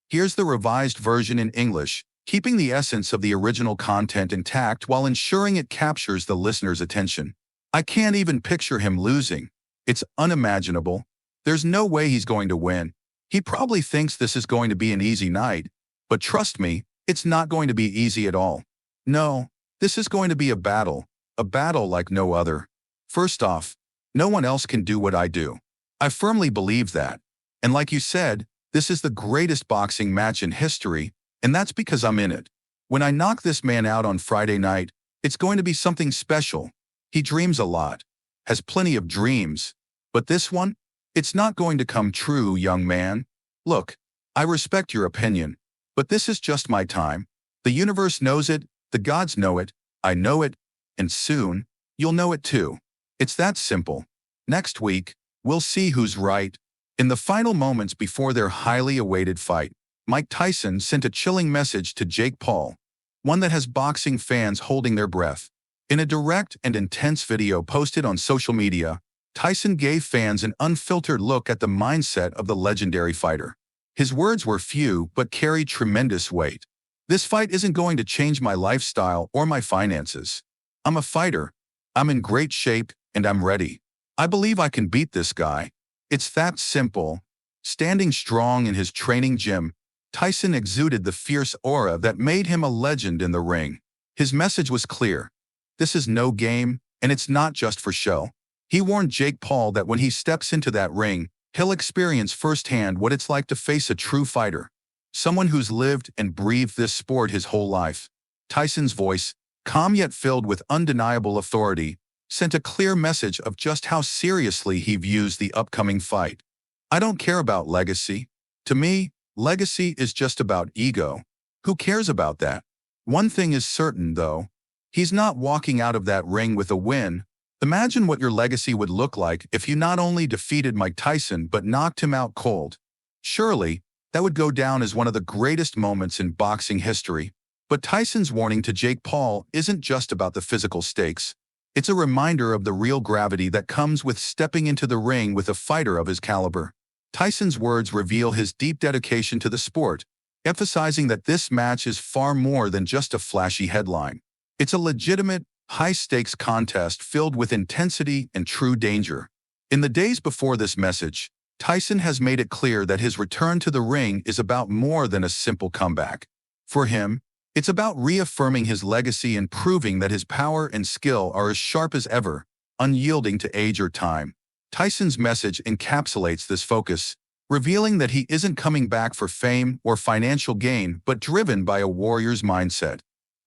Here's the revised version in English, keeping the essence of the original content intact while ensuring it captures the listener's attention. I can't even picture him losing. It's unimaginable. There's no way he's going to win. He probably thinks this is going to be an easy night, but trust me, it's not going to be easy at all. No, this is going to be a battle like no other. First off, no one else can do what I do. I firmly believe that. And like you said, this is the greatest boxing match in history, and that's because I'm in it. When I knock this man out on Friday night, it's going to be something special. He dreams a lot, has plenty of dreams. But this one? It's not going to come true, young man. Look, I respect your opinion, but this is just my time. The universe knows it, the gods know it, I know it, and soon, you'll know it too. It's that simple. Next week, we'll see who's right. In the final moments before their highly awaited fight, Mike Tyson sent a chilling message to Jake Paul, one that has boxing fans holding their breath. In a direct and intense video posted on social media, Tyson gave fans an unfiltered look at the mindset of the legendary fighter. His words were few but carried tremendous weight. This fight isn't going to change my lifestyle or my finances. I'm a fighter. I'm in great shape and I'm ready. I believe I can beat this guy. It's that simple. Standing strong in his training gym, Tyson exuded the fierce aura that made him a legend in the ring. His message was clear. This is no game, and it's not just for show. He warned Jake Paul that when he steps into that ring, he'll experience firsthand what it's like to face a true fighter, someone who's lived and breathed this sport his whole life. Tyson's voice, calm yet filled with undeniable authority, sent a clear message of just how seriously he views the upcoming fight. I don't care about legacy. To me, legacy is just about ego. Who cares about that? One thing is certain, though. He's not walking out of that ring with a win. Imagine what your legacy would look like if you not only defeated Mike Tyson but knocked him out cold. Surely, that would go down as one of the greatest moments in boxing history. But Tyson's warning to Jake Paul isn't just about the physical stakes. It's a reminder of the real gravity that comes with stepping into the ring with a fighter of his caliber. Tyson's words reveal his deep dedication to the sport, emphasizing that this match is far more than just a flashy headline. It's a legitimate, high-stakes contest filled with intensity and true danger. In the days before this message, Tyson has made it clear that his return to the ring is about more than a simple comeback. For him, it's about reaffirming his legacy and proving that his power and skill are as sharp as ever, unyielding to age or time. Tyson's message encapsulates this focus, revealing that he isn't coming back for fame or financial gain but driven by a warrior's mindset,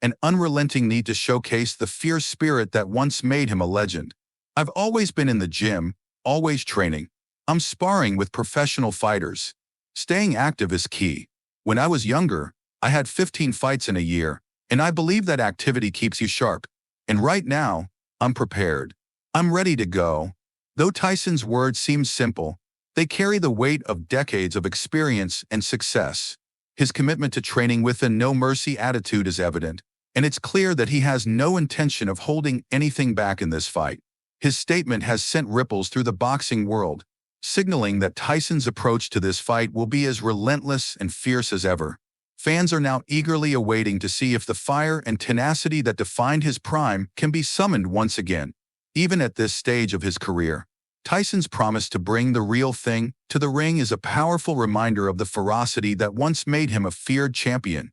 an unrelenting need to showcase the fierce spirit that once made him a legend. I've always been in the gym, always training. I'm sparring with professional fighters. Staying active is key. When I was younger, I had 15 fights in a year, and I believe that activity keeps you sharp. And right now, I'm prepared. I'm ready to go. Though Tyson's words seem simple, they carry the weight of decades of experience and success. His commitment to training with a no-mercy attitude is evident, and it's clear that he has no intention of holding anything back in this fight. His statement has sent ripples through the boxing world, signaling that Tyson's approach to this fight will be as relentless and fierce as ever. Fans are now eagerly awaiting to see if the fire and tenacity that defined his prime can be summoned once again. Even at this stage of his career, Tyson's promise to bring the real thing to the ring is a powerful reminder of the ferocity that once made him a feared champion.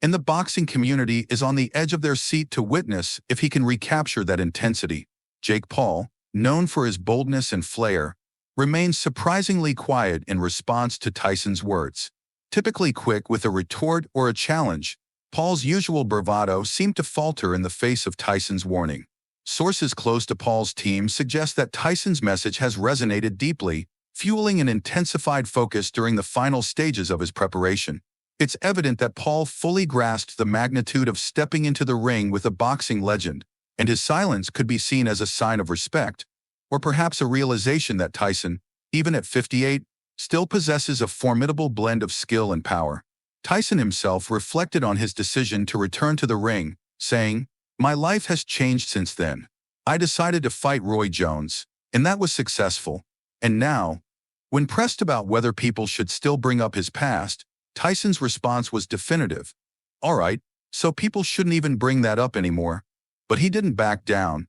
And the boxing community is on the edge of their seat to witness if he can recapture that intensity. Jake Paul, known for his boldness and flair, remains surprisingly quiet in response to Tyson's words. Typically quick with a retort or a challenge, Paul's usual bravado seemed to falter in the face of Tyson's warning. Sources close to Paul's team suggest that Tyson's message has resonated deeply, fueling an intensified focus during the final stages of his preparation. It's evident that Paul fully grasped the magnitude of stepping into the ring with a boxing legend, and his silence could be seen as a sign of respect, or perhaps a realization that Tyson, even at 58, still possesses a formidable blend of skill and power. Tyson himself reflected on his decision to return to the ring, saying, "My life has changed since then. I decided to fight Roy Jones, and that was successful. And now," when pressed about whether people should still bring up his past, Tyson's response was definitive. All right, so people shouldn't even bring that up anymore. But he didn't back down.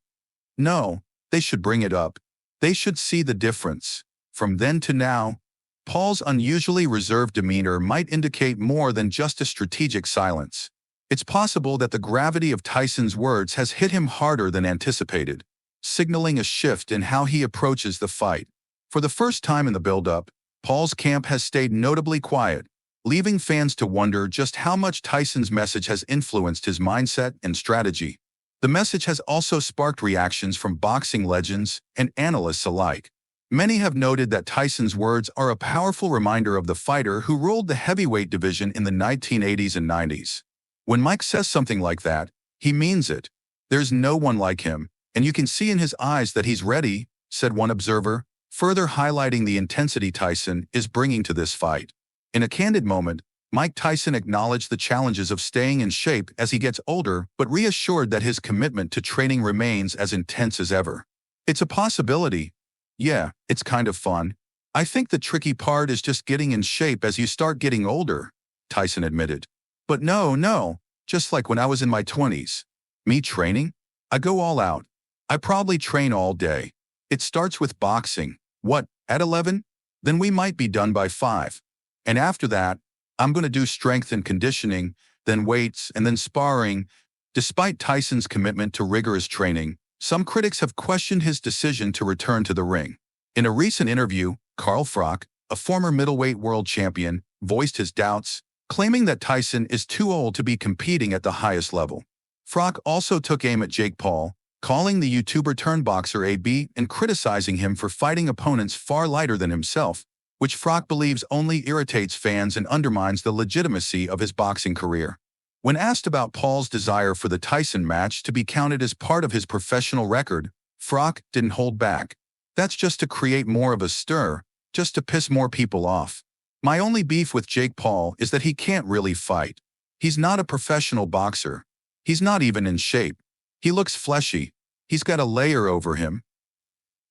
No, they should bring it up. They should see the difference. From then to now, Paul's unusually reserved demeanor might indicate more than just a strategic silence. It's possible that the gravity of Tyson's words has hit him harder than anticipated, signaling a shift in how he approaches the fight. For the first time in the build-up, Paul's camp has stayed notably quiet, leaving fans to wonder just how much Tyson's message has influenced his mindset and strategy. The message has also sparked reactions from boxing legends and analysts alike. Many have noted that Tyson's words are a powerful reminder of the fighter who ruled the heavyweight division in the 1980s and 90s. When Mike says something like that, he means it. There's no one like him, and you can see in his eyes that he's ready, said one observer, further highlighting the intensity Tyson is bringing to this fight. In a candid moment, Mike Tyson acknowledged the challenges of staying in shape as he gets older, but reassured that his commitment to training remains as intense as ever. It's a possibility. Yeah, it's kind of fun. I think the tricky part is just getting in shape as you start getting older, Tyson admitted. But no, just like when I was in my 20s. Me training? I go all out. I probably train all day. It starts with boxing. What, at 11? Then we might be done by 5. And after that, I'm going to do strength and conditioning, then weights, and then sparring. Despite Tyson's commitment to rigorous training, some critics have questioned his decision to return to the ring. In a recent interview, Carl Froch, a former middleweight world champion, voiced his doubts, claiming that Tyson is too old to be competing at the highest level. Froch also took aim at Jake Paul, calling the YouTuber-turned-boxer AB and criticizing him for fighting opponents far lighter than himself, which Froch believes only irritates fans and undermines the legitimacy of his boxing career. When asked about Paul's desire for the Tyson match to be counted as part of his professional record, Froch didn't hold back. That's just to create more of a stir, just to piss more people off. My only beef with Jake Paul is that he can't really fight. He's not a professional boxer. He's not even in shape. He looks fleshy. He's got a layer over him.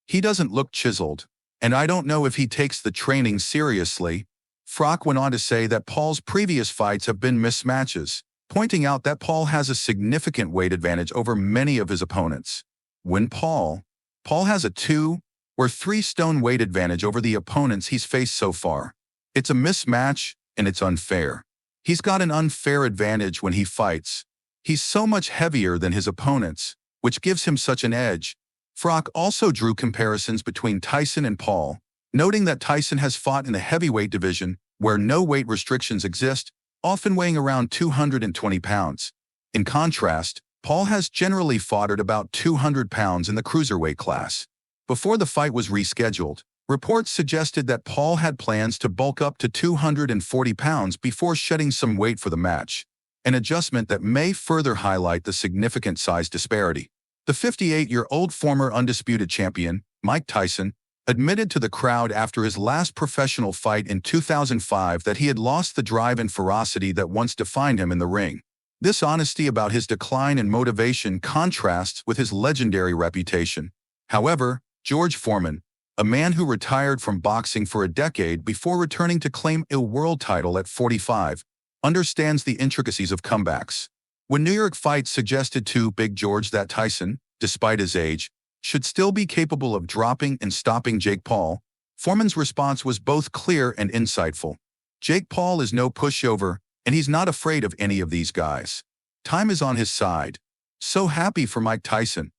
He doesn't look chiseled. And I don't know if he takes the training seriously. Froch went on to say that Paul's previous fights have been mismatches, pointing out that Paul has a significant weight advantage over many of his opponents. When Paul has a 2 or 3 stone weight advantage over the opponents he's faced so far. It's a mismatch, and it's unfair. He's got an unfair advantage when he fights. He's so much heavier than his opponents, which gives him such an edge. Froch also drew comparisons between Tyson and Paul, noting that Tyson has fought in the heavyweight division, where no weight restrictions exist, often weighing around 220 pounds. In contrast, Paul has generally fought at about 200 pounds in the cruiserweight class. Before the fight was rescheduled, reports suggested that Paul had plans to bulk up to 240 pounds before shedding some weight for the match, an adjustment that may further highlight the significant size disparity. The 58-year-old former undisputed champion, Mike Tyson, admitted to the crowd after his last professional fight in 2005 that he had lost the drive and ferocity that once defined him in the ring. This honesty about his decline in motivation contrasts with his legendary reputation. However, George Foreman, a man who retired from boxing for a decade before returning to claim a world title at 45, understands the intricacies of comebacks. When New York Fights suggested to Big George that Tyson, despite his age, should still be capable of dropping and stopping Jake Paul, Foreman's response was both clear and insightful. Jake Paul is no pushover, and he's not afraid of any of these guys. Time is on his side. So happy for Mike Tyson.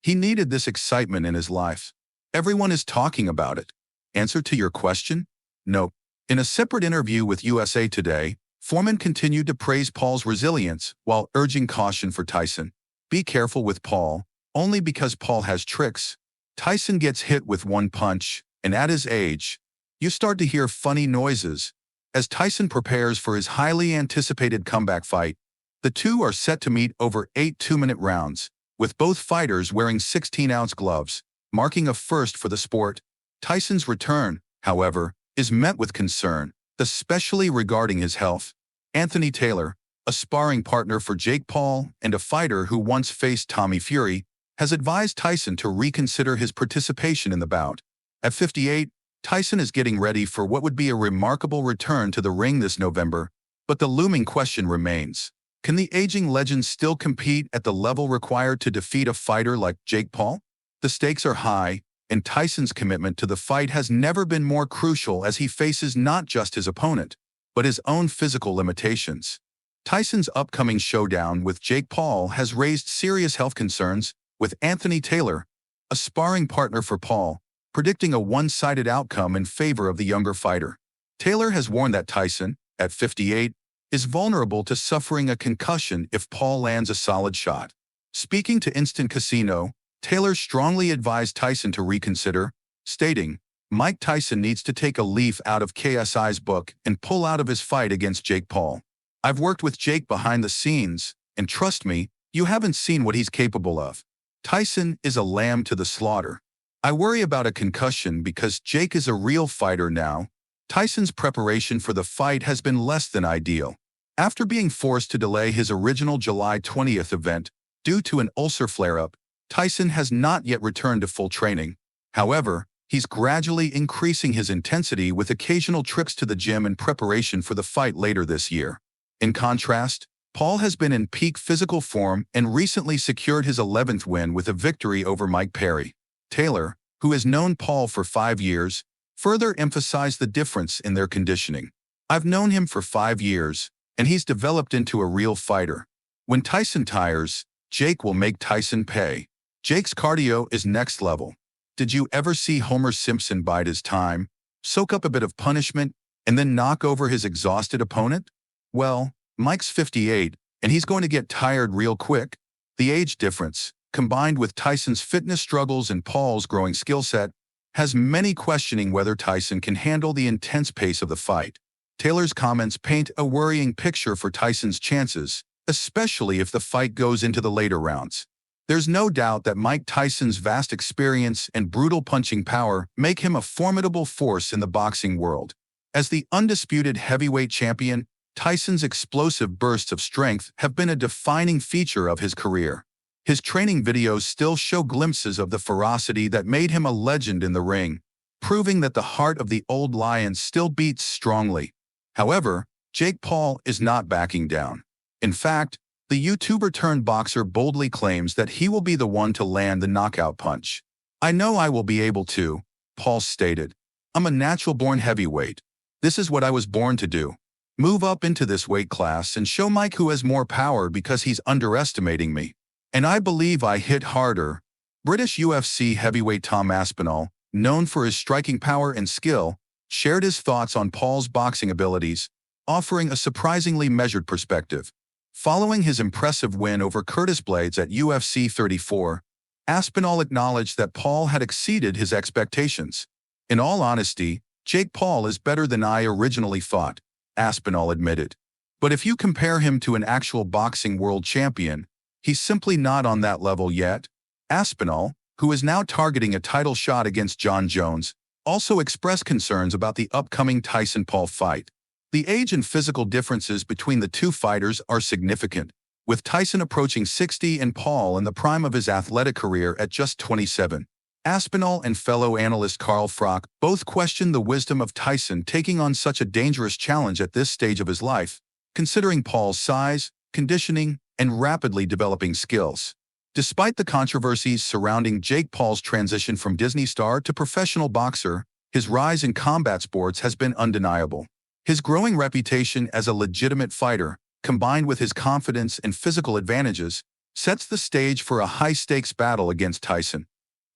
He needed this excitement in his life. Everyone is talking about it. Answer to your question? No. In a separate interview with USA Today, Foreman continued to praise Paul's resilience while urging caution for Tyson. Be careful with Paul, only because Paul has tricks. Tyson gets hit with one punch, and at his age, you start to hear funny noises. As Tyson prepares for his highly anticipated comeback fight, the two are set to meet over 8 two-minute rounds, with both fighters wearing 16-ounce gloves, marking a first for the sport. Tyson's return, however, is met with concern, especially regarding his health. Anthony Taylor, a sparring partner for Jake Paul and a fighter who once faced Tommy Fury, has advised Tyson to reconsider his participation in the bout. At 58, Tyson is getting ready for what would be a remarkable return to the ring this November, but the looming question remains. Can the aging legend still compete at the level required to defeat a fighter like Jake Paul? The stakes are high, and Tyson's commitment to the fight has never been more crucial as he faces not just his opponent, but his own physical limitations. Tyson's upcoming showdown with Jake Paul has raised serious health concerns, with Anthony Taylor, a sparring partner for Paul, predicting a one-sided outcome in favor of the younger fighter. Taylor has warned that Tyson, at 58, is vulnerable to suffering a concussion if Paul lands a solid shot. Speaking to Instant Casino, Taylor strongly advised Tyson to reconsider, stating, "Mike Tyson needs to take a leaf out of KSI's book and pull out of his fight against Jake Paul. I've worked with Jake behind the scenes, and trust me, you haven't seen what he's capable of. Tyson is a lamb to the slaughter. I worry about a concussion because Jake is a real fighter now." Tyson's preparation for the fight has been less than ideal. After being forced to delay his original July 20th event due to an ulcer flare-up, Tyson has not yet returned to full training. However, he's gradually increasing his intensity with occasional trips to the gym in preparation for the fight later this year. In contrast, Paul has been in peak physical form and recently secured his 11th win with a victory over Mike Perry. Taylor, who has known Paul for 5 years, further emphasized the difference in their conditioning. "I've known him for 5 years, and he's developed into a real fighter. When Tyson tires, Jake will make Tyson pay. Jake's cardio is next level. Did you ever see Homer Simpson bide his time, soak up a bit of punishment, and then knock over his exhausted opponent? Well, Mike's 58, and he's going to get tired real quick." The age difference, combined with Tyson's fitness struggles and Paul's growing skill set, has many questioning whether Tyson can handle the intense pace of the fight. Taylor's comments paint a worrying picture for Tyson's chances, especially if the fight goes into the later rounds. There's no doubt that Mike Tyson's vast experience and brutal punching power make him a formidable force in the boxing world. As the undisputed heavyweight champion, Tyson's explosive bursts of strength have been a defining feature of his career. His training videos still show glimpses of the ferocity that made him a legend in the ring, proving that the heart of the old lion still beats strongly. However, Jake Paul is not backing down. In fact, the YouTuber-turned-boxer boldly claims that he will be the one to land the knockout punch. "I know I will be able to," Paul stated. "I'm a natural-born heavyweight. This is what I was born to do. Move up into this weight class and show Mike who has more power because he's underestimating me. And I believe I hit harder." British UFC heavyweight Tom Aspinall, known for his striking power and skill, shared his thoughts on Paul's boxing abilities, offering a surprisingly measured perspective. Following his impressive win over Curtis Blades at UFC 34, Aspinall acknowledged that Paul had exceeded his expectations. "In all honesty, Jake Paul is better than I originally thought," Aspinall admitted. "But if you compare him to an actual boxing world champion, he's simply not on that level yet." Aspinall, who is now targeting a title shot against John Jones, also expressed concerns about the upcoming Tyson-Paul fight. The age and physical differences between the two fighters are significant, with Tyson approaching 60 and Paul in the prime of his athletic career at just 27. Aspinall and fellow analyst Carl Frock both questioned the wisdom of Tyson taking on such a dangerous challenge at this stage of his life, considering Paul's size, conditioning, and rapidly developing skills. Despite the controversies surrounding Jake Paul's transition from Disney star to professional boxer, his rise in combat sports has been undeniable. His growing reputation as a legitimate fighter, combined with his confidence and physical advantages, sets the stage for a high-stakes battle against Tyson.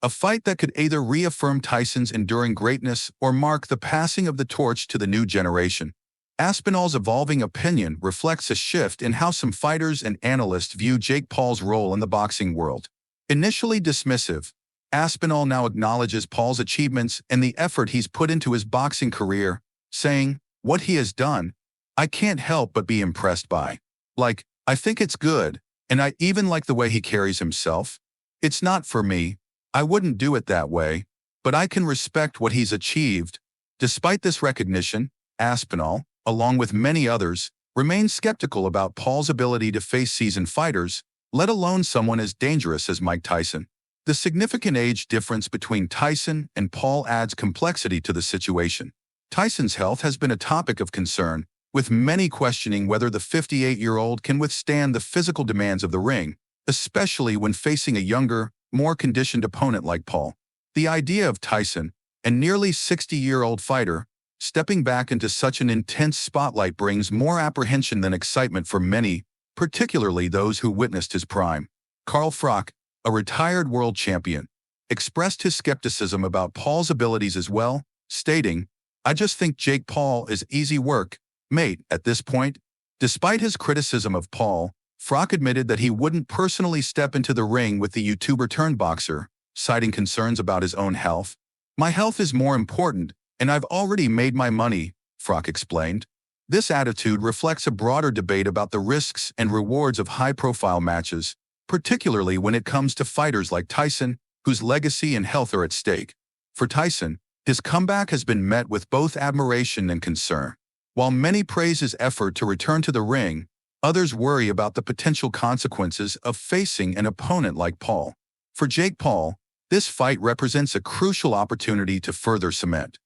A fight that could either reaffirm Tyson's enduring greatness or mark the passing of the torch to the new generation. Aspinall's evolving opinion reflects a shift in how some fighters and analysts view Jake Paul's role in the boxing world. Initially dismissive, Aspinall now acknowledges Paul's achievements and the effort he's put into his boxing career, saying, "What he has done, I can't help but be impressed by. I think it's good, and I even like the way he carries himself. It's not for me. I wouldn't do it that way, but I can respect what he's achieved." Despite this recognition, Aspinall, along with many others, remains skeptical about Paul's ability to face seasoned fighters, let alone someone as dangerous as Mike Tyson. The significant age difference between Tyson and Paul adds complexity to the situation. Tyson's health has been a topic of concern, with many questioning whether the 58-year-old can withstand the physical demands of the ring, especially when facing a younger, more conditioned opponent like Paul. The idea of Tyson, a nearly 60-year-old fighter, stepping back into such an intense spotlight brings more apprehension than excitement for many, particularly those who witnessed his prime. Carl Froch, a retired world champion, expressed his skepticism about Paul's abilities as well, stating, "I just think Jake Paul is easy work, mate, at this point." Despite his criticism of Paul, Froch admitted that he wouldn't personally step into the ring with the YouTuber-turned-boxer, citing concerns about his own health. "My health is more important, and I've already made my money," Froch explained. This attitude reflects a broader debate about the risks and rewards of high-profile matches, particularly when it comes to fighters like Tyson, whose legacy and health are at stake. For Tyson, his comeback has been met with both admiration and concern. While many praise his effort to return to the ring, others worry about the potential consequences of facing an opponent like Paul. For Jake Paul, this fight represents a crucial opportunity to further cement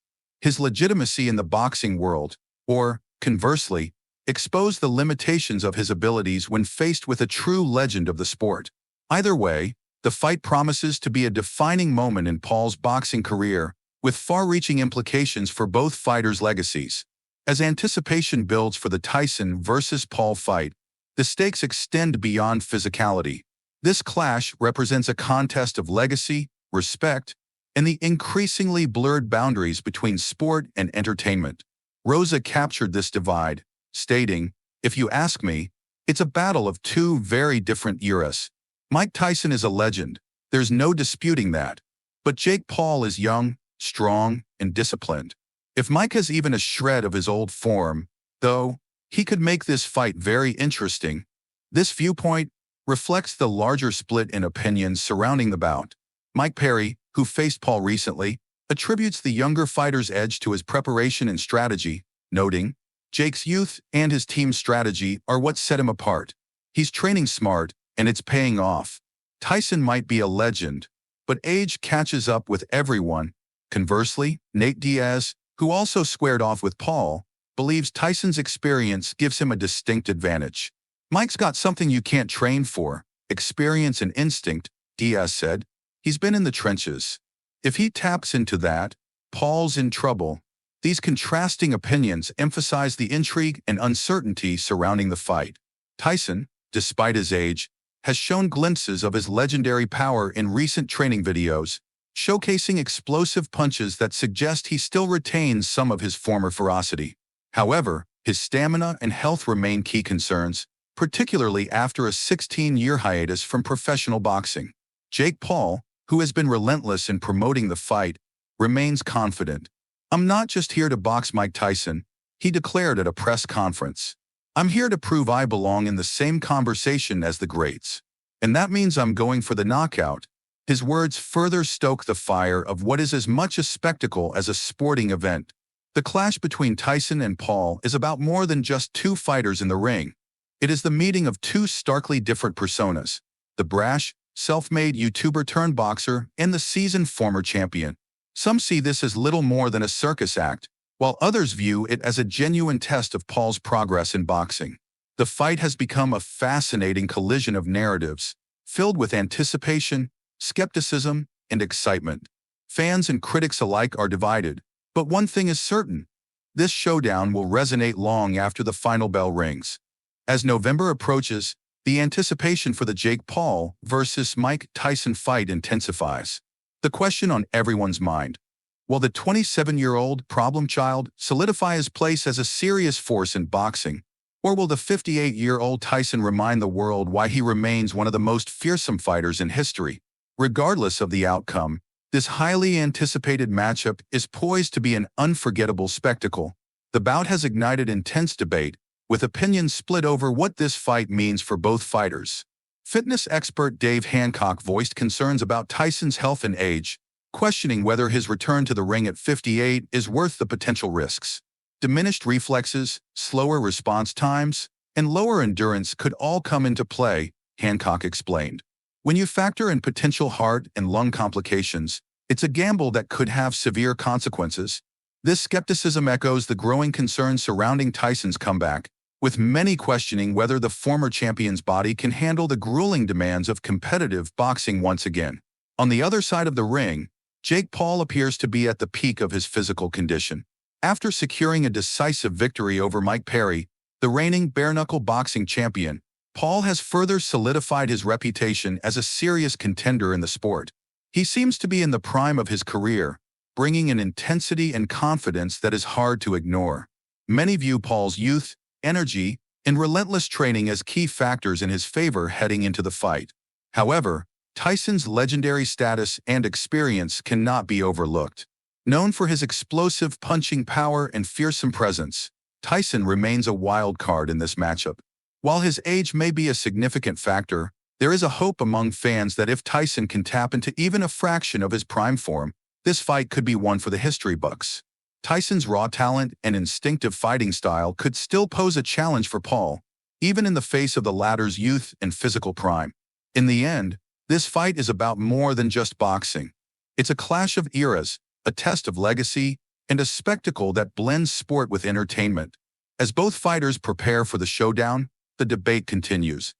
his legitimacy in the boxing world, or, conversely, expose the limitations of his abilities when faced with a true legend of the sport. Either way, the fight promises to be a defining moment in Paul's boxing career, with far-reaching implications for both fighters' legacies. As anticipation builds for the Tyson versus Paul fight, the stakes extend beyond physicality. This clash represents a contest of legacy, respect, and the increasingly blurred boundaries between sport and entertainment. Rosa captured this divide, stating, "If you ask me, it's a battle of two very different eras. Mike Tyson is a legend, there's no disputing that. But Jake Paul is young, strong, and disciplined. If Mike has even a shred of his old form, though, he could make this fight very interesting." This viewpoint reflects the larger split in opinions surrounding the bout. Mike Perry, who faced Paul recently, attributes the younger fighter's edge to his preparation and strategy, noting, "Jake's youth and his team's strategy are what set him apart. He's training smart, and it's paying off. Tyson might be a legend, but age catches up with everyone." Conversely, Nate Diaz, who also squared off with Paul, believes Tyson's experience gives him a distinct advantage. "Mike's got something you can't train for, experience and instinct," Diaz said. "He's been in the trenches. If he taps into that, Paul's in trouble." These contrasting opinions emphasize the intrigue and uncertainty surrounding the fight. Tyson, despite his age, has shown glimpses of his legendary power in recent training videos, showcasing explosive punches that suggest he still retains some of his former ferocity. However, his stamina and health remain key concerns, particularly after a 16-year hiatus from professional boxing. Jake Paul, who has been relentless in promoting the fight, remains confident. "I'm not just here to box Mike Tyson," he declared at a press conference. "I'm here to prove I belong in the same conversation as the greats. And that means I'm going for the knockout." His words further stoke the fire of what is as much a spectacle as a sporting event. The clash between Tyson and Paul is about more than just two fighters in the ring. It is the meeting of two starkly different personas: the brash, self-made YouTuber-turned-boxer and the seasoned former champion. Some see this as little more than a circus act, while others view it as a genuine test of Paul's progress in boxing. The fight has become a fascinating collision of narratives, filled with anticipation, skepticism, and excitement. Fans and critics alike are divided, but one thing is certain: this showdown will resonate long after the final bell rings. As November approaches, the anticipation for the Jake Paul versus Mike Tyson fight intensifies. The question on everyone's mind: will the 27-year-old problem child solidify his place as a serious force in boxing, or will the 58-year-old Tyson remind the world why he remains one of the most fearsome fighters in history? Regardless of the outcome, this highly anticipated matchup is poised to be an unforgettable spectacle. The bout has ignited intense debate, with opinions split over what this fight means for both fighters. Fitness expert Dave Hancock voiced concerns about Tyson's health and age, questioning whether his return to the ring at 58 is worth the potential risks. Diminished reflexes, slower response times, and lower endurance could all come into play, Hancock explained. When you factor in potential heart and lung complications, it's a gamble that could have severe consequences. This skepticism echoes the growing concerns surrounding Tyson's comeback, with many questioning whether the former champion's body can handle the grueling demands of competitive boxing once again. On the other side of the ring, Jake Paul appears to be at the peak of his physical condition. After securing a decisive victory over Mike Perry, the reigning bare-knuckle boxing champion, Paul has further solidified his reputation as a serious contender in the sport. He seems to be in the prime of his career, bringing an intensity and confidence that is hard to ignore. Many view Paul's youth, energy, and relentless training as key factors in his favor heading into the fight. However, Tyson's legendary status and experience cannot be overlooked. Known for his explosive punching power and fearsome presence, Tyson remains a wild card in this matchup. While his age may be a significant factor, there is a hope among fans that if Tyson can tap into even a fraction of his prime form, this fight could be one for the history books. Tyson's raw talent and instinctive fighting style could still pose a challenge for Paul, even in the face of the latter's youth and physical prime. In the end, this fight is about more than just boxing. It's a clash of eras, a test of legacy, and a spectacle that blends sport with entertainment. As both fighters prepare for the showdown, the debate continues.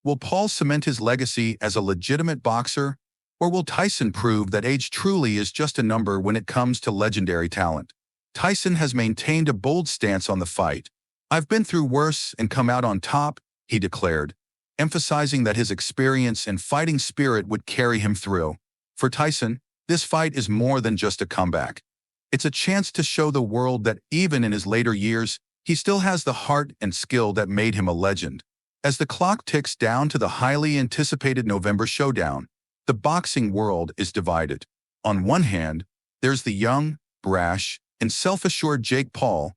Will Paul cement his legacy as a legitimate boxer, or will Tyson prove that age truly is just a number when it comes to legendary talent? Tyson has maintained a bold stance on the fight. "I've been through worse and come out on top," he declared, emphasizing that his experience and fighting spirit would carry him through. For Tyson, this fight is more than just a comeback. It's a chance to show the world that even in his later years, he still has the heart and skill that made him a legend. As the clock ticks down to the highly anticipated November showdown, the boxing world is divided. On one hand, there's the young, brash, and self-assured Jake Paul,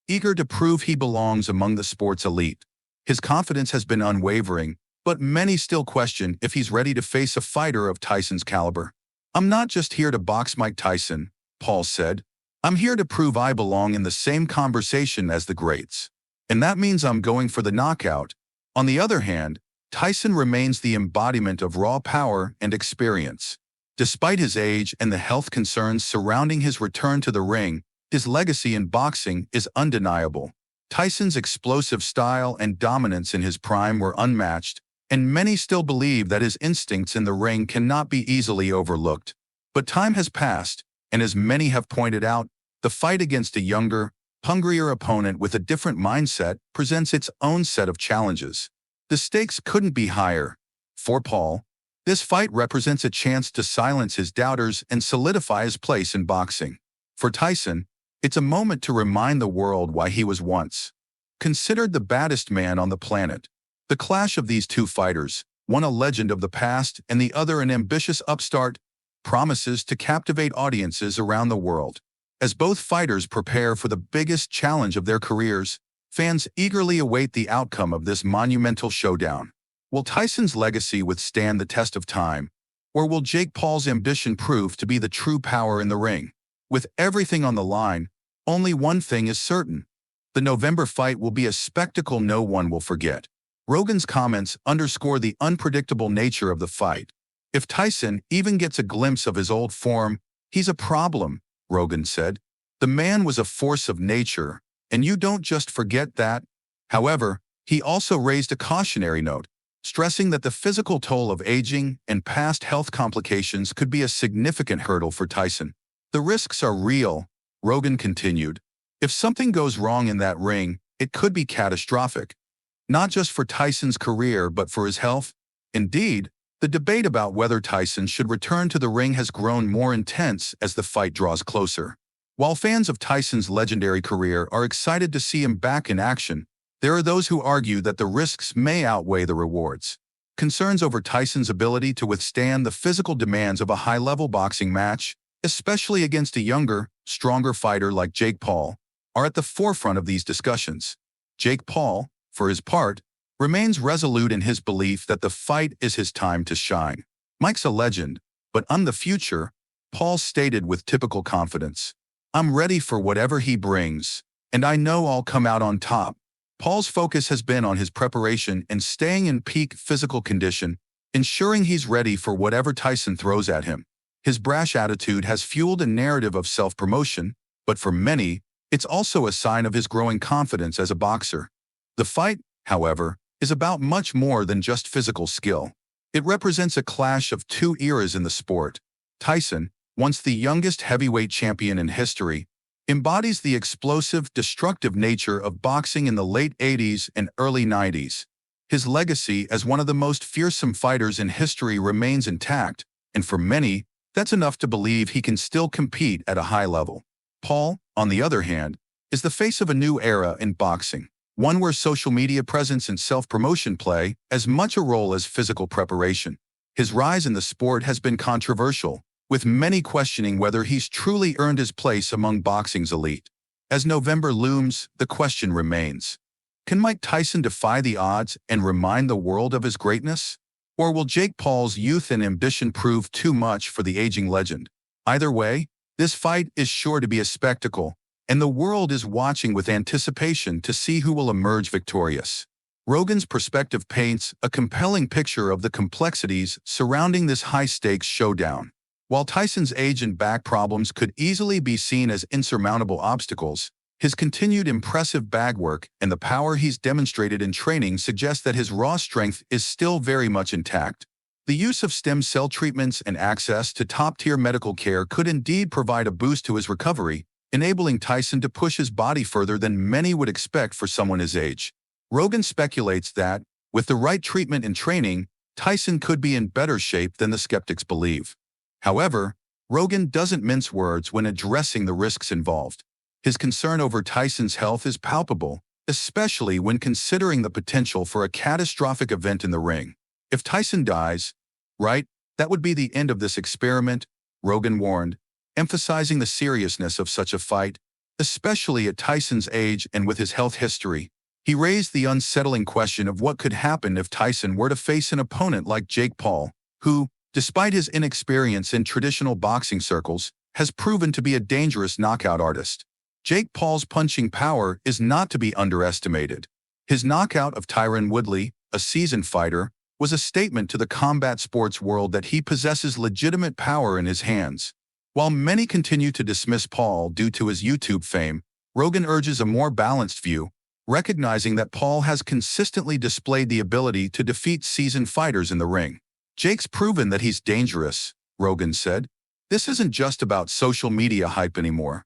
eager to prove he belongs among the sport's elite. His confidence has been unwavering, but many still question if he's ready to face a fighter of Tyson's caliber. "I'm not just here to box Mike Tyson," Paul said. "I'm here to prove I belong in the same conversation as the greats. And that means I'm going for the knockout." On the other hand, Tyson remains the embodiment of raw power and experience. Despite his age and the health concerns surrounding his return to the ring, his legacy in boxing is undeniable. Tyson's explosive style and dominance in his prime were unmatched, and many still believe that his instincts in the ring cannot be easily overlooked. But time has passed, and as many have pointed out, the fight against a younger, hungrier opponent with a different mindset presents its own set of challenges. The stakes couldn't be higher. For Paul, this fight represents a chance to silence his doubters and solidify his place in boxing. For Tyson, it's a moment to remind the world why he was once considered the baddest man on the planet. The clash of these two fighters, one a legend of the past and the other an ambitious upstart, promises to captivate audiences around the world. As both fighters prepare for the biggest challenge of their careers, fans eagerly await the outcome of this monumental showdown. Will Tyson's legacy withstand the test of time, or will Jake Paul's ambition prove to be the true power in the ring? With everything on the line, only one thing is certain. The November fight will be a spectacle no one will forget. Rogan's comments underscore the unpredictable nature of the fight. "If Tyson even gets a glimpse of his old form, he's a problem," Rogan said. "The man was a force of nature, and you don't just forget that." However, he also raised a cautionary note, stressing that the physical toll of aging and past health complications could be a significant hurdle for Tyson. "The risks are real," Rogan continued. "If something goes wrong in that ring, it could be catastrophic, not just for Tyson's career but for his health." Indeed, the debate about whether Tyson should return to the ring has grown more intense as the fight draws closer. While fans of Tyson's legendary career are excited to see him back in action, there are those who argue that the risks may outweigh the rewards. Concerns over Tyson's ability to withstand the physical demands of a high-level boxing match, especially against a younger, stronger fighter like Jake Paul, are at the forefront of these discussions. Jake Paul, for his part, remains resolute in his belief that the fight is his time to shine. "Mike's a legend, but I'm the future," Paul stated with typical confidence. "I'm ready for whatever he brings, and I know I'll come out on top." Paul's focus has been on his preparation and staying in peak physical condition, ensuring he's ready for whatever Tyson throws at him. His brash attitude has fueled a narrative of self-promotion, but for many, it's also a sign of his growing confidence as a boxer. The fight, however, is about much more than just physical skill. It represents a clash of two eras in the sport. Tyson, once the youngest heavyweight champion in history, embodies the explosive, destructive nature of boxing in the late 80s and early 90s. His legacy as one of the most fearsome fighters in history remains intact, and for many, that's enough to believe he can still compete at a high level. Paul, on the other hand, is the face of a new era in boxing, one where social media presence and self-promotion play as much a role as physical preparation. His rise in the sport has been controversial, with many questioning whether he's truly earned his place among boxing's elite. As November looms, the question remains: can Mike Tyson defy the odds and remind the world of his greatness? Or will Jake Paul's youth and ambition prove too much for the aging legend? Either way, this fight is sure to be a spectacle, and the world is watching with anticipation to see who will emerge victorious. Rogan's perspective paints a compelling picture of the complexities surrounding this high-stakes showdown. While Tyson's age and back problems could easily be seen as insurmountable obstacles, his continued impressive bag work and the power he's demonstrated in training suggest that his raw strength is still very much intact. The use of stem cell treatments and access to top-tier medical care could indeed provide a boost to his recovery, enabling Tyson to push his body further than many would expect for someone his age. Rogan speculates that, with the right treatment and training, Tyson could be in better shape than the skeptics believe. However, Rogan doesn't mince words when addressing the risks involved. His concern over Tyson's health is palpable, especially when considering the potential for a catastrophic event in the ring. If Tyson dies, that would be the end of this experiment, Rogan warned, emphasizing the seriousness of such a fight, especially at Tyson's age and with his health history. He raised the unsettling question of what could happen if Tyson were to face an opponent like Jake Paul, who, despite his inexperience in traditional boxing circles, has proven to be a dangerous knockout artist. Jake Paul's punching power is not to be underestimated. His knockout of Tyron Woodley, a seasoned fighter, was a statement to the combat sports world that he possesses legitimate power in his hands. While many continue to dismiss Paul due to his YouTube fame, Rogan urges a more balanced view, recognizing that Paul has consistently displayed the ability to defeat seasoned fighters in the ring. Jake's proven that he's dangerous, Rogan said. This isn't just about social media hype anymore.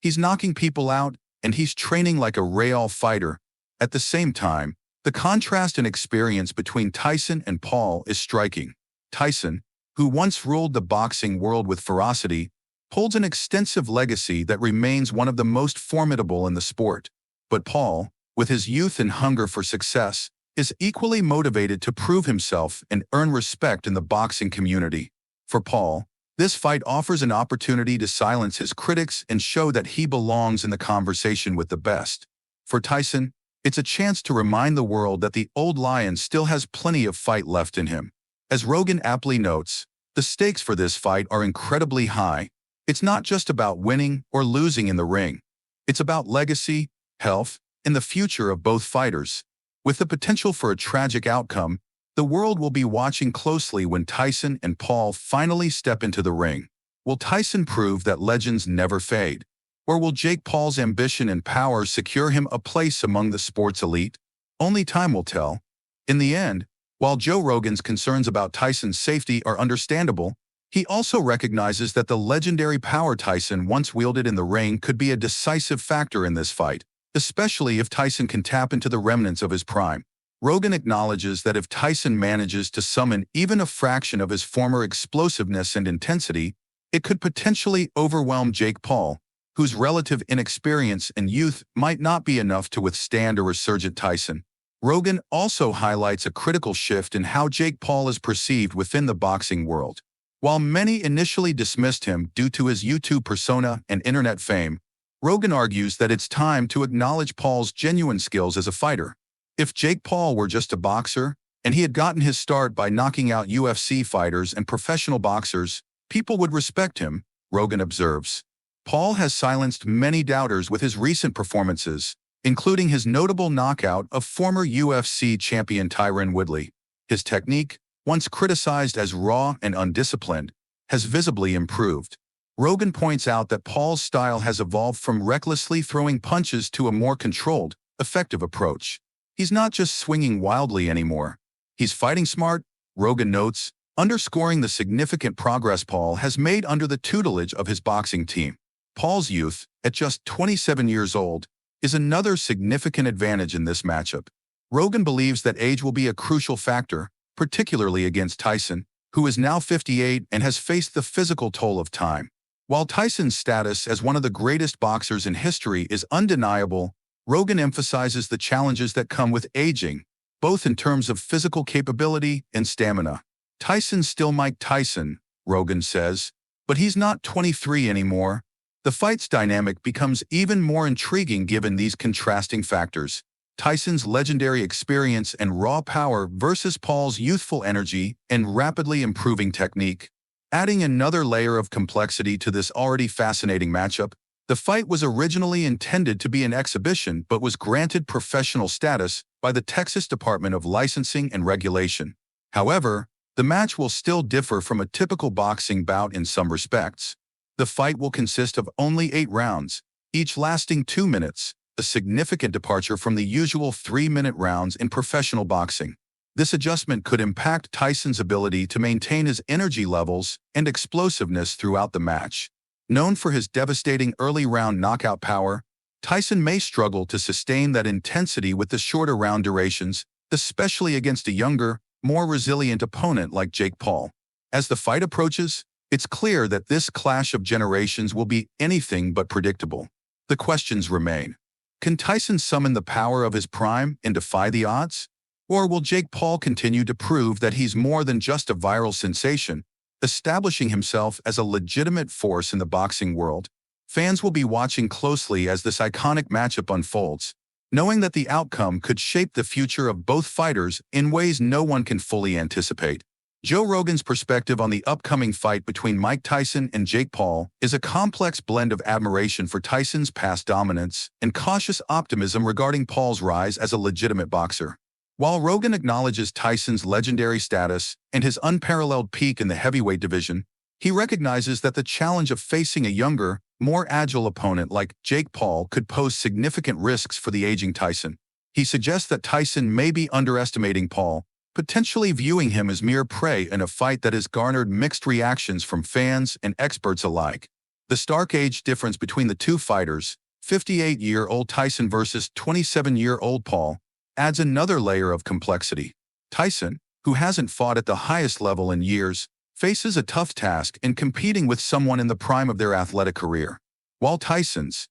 He's knocking people out, and he's training like a real fighter. At the same time, the contrast in experience between Tyson and Paul is striking. Tyson, who once ruled the boxing world with ferocity, holds an extensive legacy that remains one of the most formidable in the sport. But Paul, with his youth and hunger for success, is equally motivated to prove himself and earn respect in the boxing community. For Paul, this fight offers an opportunity to silence his critics and show that he belongs in the conversation with the best. For Tyson, it's a chance to remind the world that the old lion still has plenty of fight left in him. As Rogan aptly notes, the stakes for this fight are incredibly high. It's not just about winning or losing in the ring. It's about legacy, health, and the future of both fighters. With the potential for a tragic outcome, the world will be watching closely when Tyson and Paul finally step into the ring. Will Tyson prove that legends never fade? Or will Jake Paul's ambition and power secure him a place among the sport's elite? Only time will tell. In the end, while Joe Rogan's concerns about Tyson's safety are understandable, he also recognizes that the legendary power Tyson once wielded in the ring could be a decisive factor in this fight, especially if Tyson can tap into the remnants of his prime. Rogan acknowledges that if Tyson manages to summon even a fraction of his former explosiveness and intensity, it could potentially overwhelm Jake Paul, whose relative inexperience and youth might not be enough to withstand a resurgent Tyson. Rogan also highlights a critical shift in how Jake Paul is perceived within the boxing world. While many initially dismissed him due to his YouTube persona and internet fame, Rogan argues that it's time to acknowledge Paul's genuine skills as a fighter. If Jake Paul were just a boxer, and he had gotten his start by knocking out UFC fighters and professional boxers, people would respect him, Rogan observes. Paul has silenced many doubters with his recent performances, including his notable knockout of former UFC champion Tyron Woodley. His technique, once criticized as raw and undisciplined, has visibly improved. Rogan points out that Paul's style has evolved from recklessly throwing punches to a more controlled, effective approach. He's not just swinging wildly anymore. He's fighting smart, Rogan notes, underscoring the significant progress Paul has made under the tutelage of his boxing team. Paul's youth, at just 27 years old, is another significant advantage in this matchup. Rogan believes that age will be a crucial factor, particularly against Tyson, who is now 58 and has faced the physical toll of time. While Tyson's status as one of the greatest boxers in history is undeniable, Rogan emphasizes the challenges that come with aging, both in terms of physical capability and stamina. Tyson's still Mike Tyson, Rogan says, but he's not 23 anymore. The fight's dynamic becomes even more intriguing given these contrasting factors. Tyson's legendary experience and raw power versus Paul's youthful energy and rapidly improving technique. Adding another layer of complexity to this already fascinating matchup, the fight was originally intended to be an exhibition but was granted professional status by the Texas Department of Licensing and Regulation. However, the match will still differ from a typical boxing bout in some respects. The fight will consist of only 8 rounds, each lasting 2 minutes, a significant departure from the usual 3-minute rounds in professional boxing. This adjustment could impact Tyson's ability to maintain his energy levels and explosiveness throughout the match. Known for his devastating early-round knockout power, Tyson may struggle to sustain that intensity with the shorter round durations, especially against a younger, more resilient opponent like Jake Paul. As the fight approaches, it's clear that this clash of generations will be anything but predictable. The questions remain. Can Tyson summon the power of his prime and defy the odds? Or will Jake Paul continue to prove that he's more than just a viral sensation, establishing himself as a legitimate force in the boxing world? Fans will be watching closely as this iconic matchup unfolds, knowing that the outcome could shape the future of both fighters in ways no one can fully anticipate. Joe Rogan's perspective on the upcoming fight between Mike Tyson and Jake Paul is a complex blend of admiration for Tyson's past dominance and cautious optimism regarding Paul's rise as a legitimate boxer. While Rogan acknowledges Tyson's legendary status and his unparalleled peak in the heavyweight division, he recognizes that the challenge of facing a younger, more agile opponent like Jake Paul could pose significant risks for the aging Tyson. He suggests that Tyson may be underestimating Paul, potentially viewing him as mere prey in a fight that has garnered mixed reactions from fans and experts alike. The stark age difference between the two fighters, 58-year-old Tyson versus 27-year-old Paul, adds another layer of complexity. Tyson, who hasn't fought at the highest level in years, faces a tough task in competing with someone in the prime of their athletic career. While Tyson's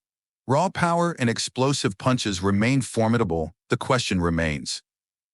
raw power and explosive punches remain formidable, the question remains: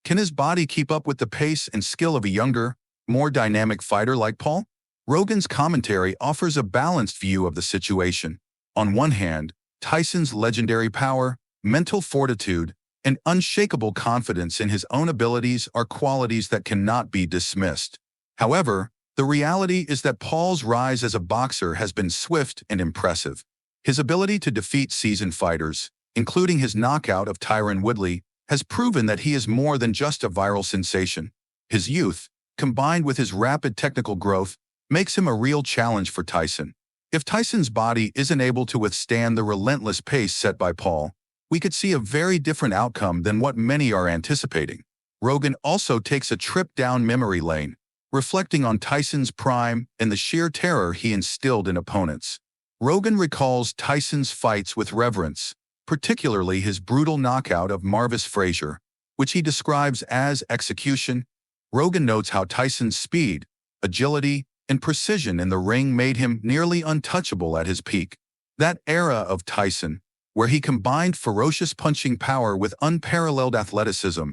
can his body keep up with the pace and skill of a younger, more dynamic fighter like Paul? Rogan's commentary offers a balanced view of the situation. On one hand, Tyson's legendary power, mental fortitude, and unshakable confidence in his own abilities are qualities that cannot be dismissed. However, the reality is that Paul's rise as a boxer has been swift and impressive. His ability to defeat seasoned fighters, including his knockout of Tyron Woodley, has proven that he is more than just a viral sensation. His youth, combined with his rapid technical growth, makes him a real challenge for Tyson. If Tyson's body isn't able to withstand the relentless pace set by Paul, we could see a very different outcome than what many are anticipating. Rogan also takes a trip down memory lane, reflecting on Tyson's prime and the sheer terror he instilled in opponents. Rogan recalls Tyson's fights with reverence, particularly his brutal knockout of Marvis Frazier, which he describes as execution. Rogan notes how Tyson's speed, agility, and precision in the ring made him nearly untouchable at his peak. That era of Tyson, where he combined ferocious punching power with unparalleled athleticism,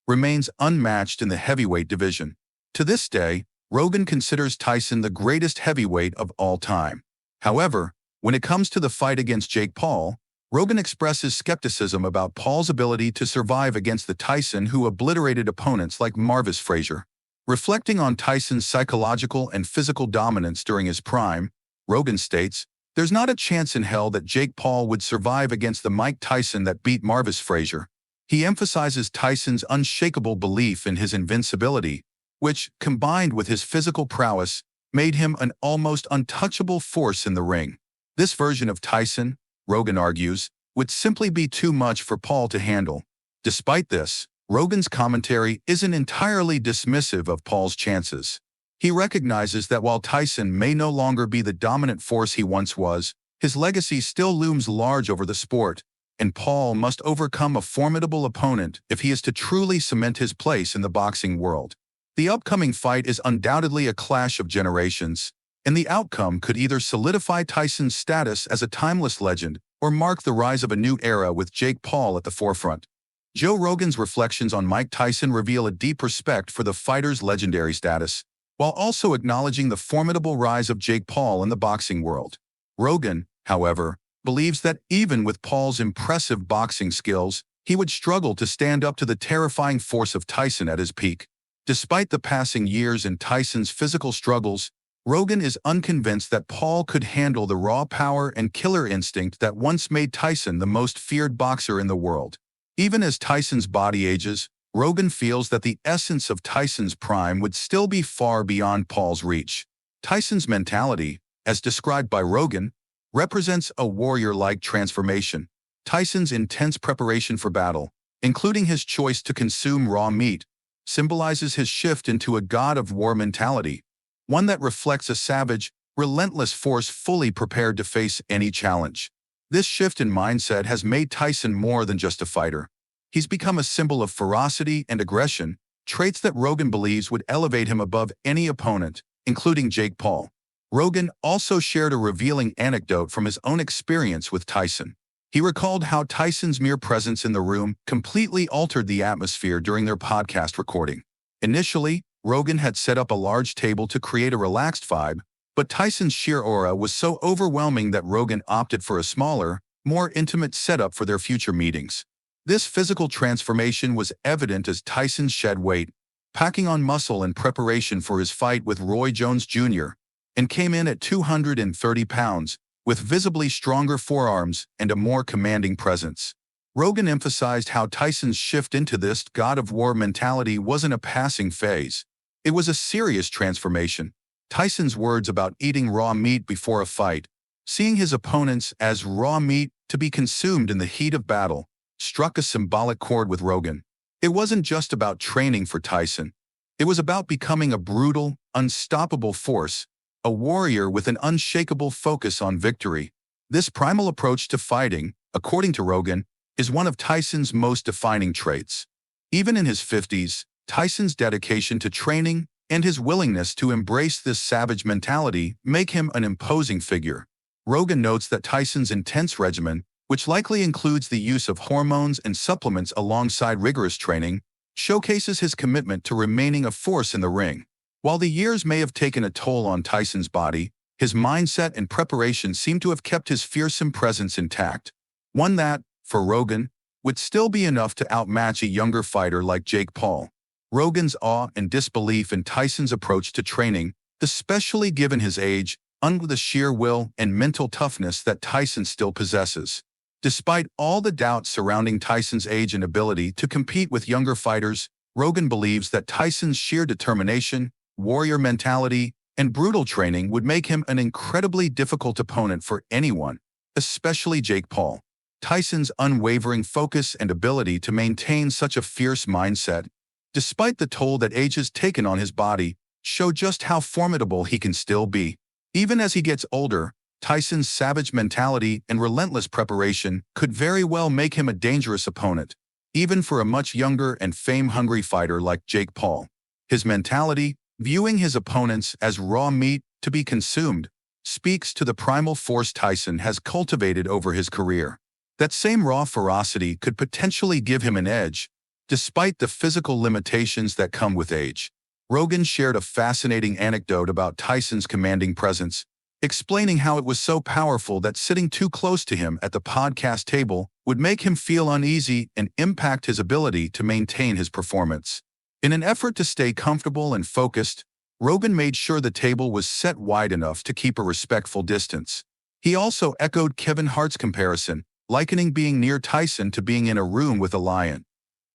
remains unmatched in the heavyweight division. To this day, Rogan considers Tyson the greatest heavyweight of all time. However, when it comes to the fight against Jake Paul, Rogan expresses skepticism about Paul's ability to survive against the Tyson who obliterated opponents like Marvis Frazier. Reflecting on Tyson's psychological and physical dominance during his prime, Rogan states, "There's not a chance in hell that Jake Paul would survive against the Mike Tyson that beat Marvis Frazier." He emphasizes Tyson's unshakable belief in his invincibility, which, combined with his physical prowess, made him an almost untouchable force in the ring. This version of Tyson, Rogan argues, would simply be too much for Paul to handle. Despite this, Rogan's commentary isn't entirely dismissive of Paul's chances. He recognizes that while Tyson may no longer be the dominant force he once was, his legacy still looms large over the sport, and Paul must overcome a formidable opponent if he is to truly cement his place in the boxing world. The upcoming fight is undoubtedly a clash of generations, and the outcome could either solidify Tyson's status as a timeless legend or mark the rise of a new era with Jake Paul at the forefront. Joe Rogan's reflections on Mike Tyson reveal a deep respect for the fighter's legendary status, while also acknowledging the formidable rise of Jake Paul in the boxing world. Rogan, however, believes that even with Paul's impressive boxing skills, he would struggle to stand up to the terrifying force of Tyson at his peak. Despite the passing years and Tyson's physical struggles, Rogan is unconvinced that Paul could handle the raw power and killer instinct that once made Tyson the most feared boxer in the world. Even as Tyson's body ages, Rogan feels that the essence of Tyson's prime would still be far beyond Paul's reach. Tyson's mentality, as described by Rogan, represents a warrior-like transformation. Tyson's intense preparation for battle, including his choice to consume raw meat, symbolizes his shift into a god-of-war mentality, one that reflects a savage, relentless force fully prepared to face any challenge. This shift in mindset has made Tyson more than just a fighter. He's become a symbol of ferocity and aggression, traits that Rogan believes would elevate him above any opponent, including Jake Paul. Rogan also shared a revealing anecdote from his own experience with Tyson. He recalled how Tyson's mere presence in the room completely altered the atmosphere during their podcast recording. Initially, Rogan had set up a large table to create a relaxed vibe, but Tyson's sheer aura was so overwhelming that Rogan opted for a smaller, more intimate setup for their future meetings. This physical transformation was evident as Tyson shed weight, packing on muscle in preparation for his fight with Roy Jones Jr., and came in at 230 pounds, with visibly stronger forearms and a more commanding presence. Rogan emphasized how Tyson's shift into this god-of-war mentality wasn't a passing phase. It was a serious transformation. Tyson's words about eating raw meat before a fight, seeing his opponents as raw meat to be consumed in the heat of battle, struck a symbolic chord with Rogan. It wasn't just about training for Tyson. It was about becoming a brutal, unstoppable force, a warrior with an unshakable focus on victory. This primal approach to fighting, according to Rogan, is one of Tyson's most defining traits. Even in his 50s, Tyson's dedication to training and his willingness to embrace this savage mentality make him an imposing figure. Rogan notes that Tyson's intense regimen, which likely includes the use of hormones and supplements alongside rigorous training, showcases his commitment to remaining a force in the ring. While the years may have taken a toll on Tyson's body, his mindset and preparation seem to have kept his fearsome presence intact, one that, for Rogan, would still be enough to outmatch a younger fighter like Jake Paul. Rogan's awe and disbelief in Tyson's approach to training, especially given his age, under the sheer will and mental toughness that Tyson still possesses. Despite all the doubts surrounding Tyson's age and ability to compete with younger fighters, Rogan believes that Tyson's sheer determination, warrior mentality, and brutal training would make him an incredibly difficult opponent for anyone, especially Jake Paul. Tyson's unwavering focus and ability to maintain such a fierce mindset, despite the toll that age has taken on his body, show just how formidable he can still be. Even as he gets older, Tyson's savage mentality and relentless preparation could very well make him a dangerous opponent, even for a much younger and fame-hungry fighter like Jake Paul. His mentality, viewing his opponents as raw meat to be consumed, speaks to the primal force Tyson has cultivated over his career. That same raw ferocity could potentially give him an edge, despite the physical limitations that come with age. Rogan shared a fascinating anecdote about Tyson's commanding presence, explaining how it was so powerful that sitting too close to him at the podcast table would make him feel uneasy and impact his ability to maintain his performance. In an effort to stay comfortable and focused, Rogan made sure the table was set wide enough to keep a respectful distance. He also echoed Kevin Hart's comparison, likening being near Tyson to being in a room with a lion.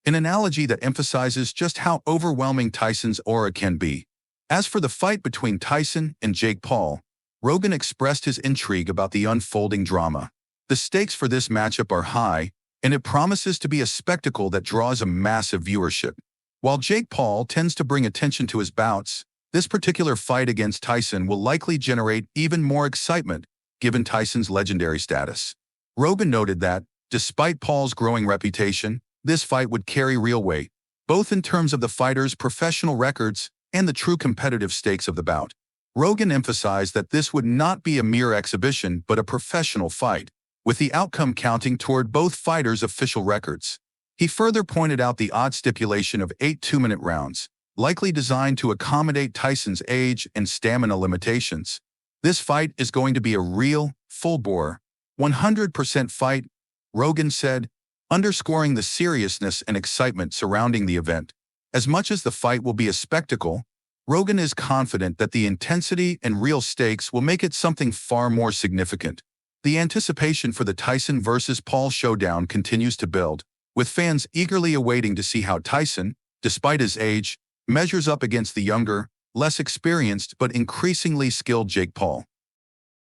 an analogy that emphasizes just how overwhelming Tyson's aura can be. As for the fight between Tyson and Jake Paul, Rogan expressed his intrigue about the unfolding drama. The stakes for this matchup are high, and it promises to be a spectacle that draws a massive viewership. While Jake Paul tends to bring attention to his bouts, this particular fight against Tyson will likely generate even more excitement, given Tyson's legendary status. Rogan noted that, despite Paul's growing reputation, this fight would carry real weight, both in terms of the fighter's professional records and the true competitive stakes of the bout. Rogan emphasized that this would not be a mere exhibition but a professional fight, with the outcome counting toward both fighters' official records. He further pointed out the odd stipulation of 8 two-minute rounds, likely designed to accommodate Tyson's age and stamina limitations. This fight is going to be a real, full-bore, 100% fight, Rogan said, underscoring the seriousness and excitement surrounding the event. As much as the fight will be a spectacle, Rogan is confident that the intensity and real stakes will make it something far more significant. The anticipation for the Tyson vs. Paul showdown continues to build, with fans eagerly awaiting to see how Tyson, despite his age, measures up against the younger, less experienced but increasingly skilled Jake Paul.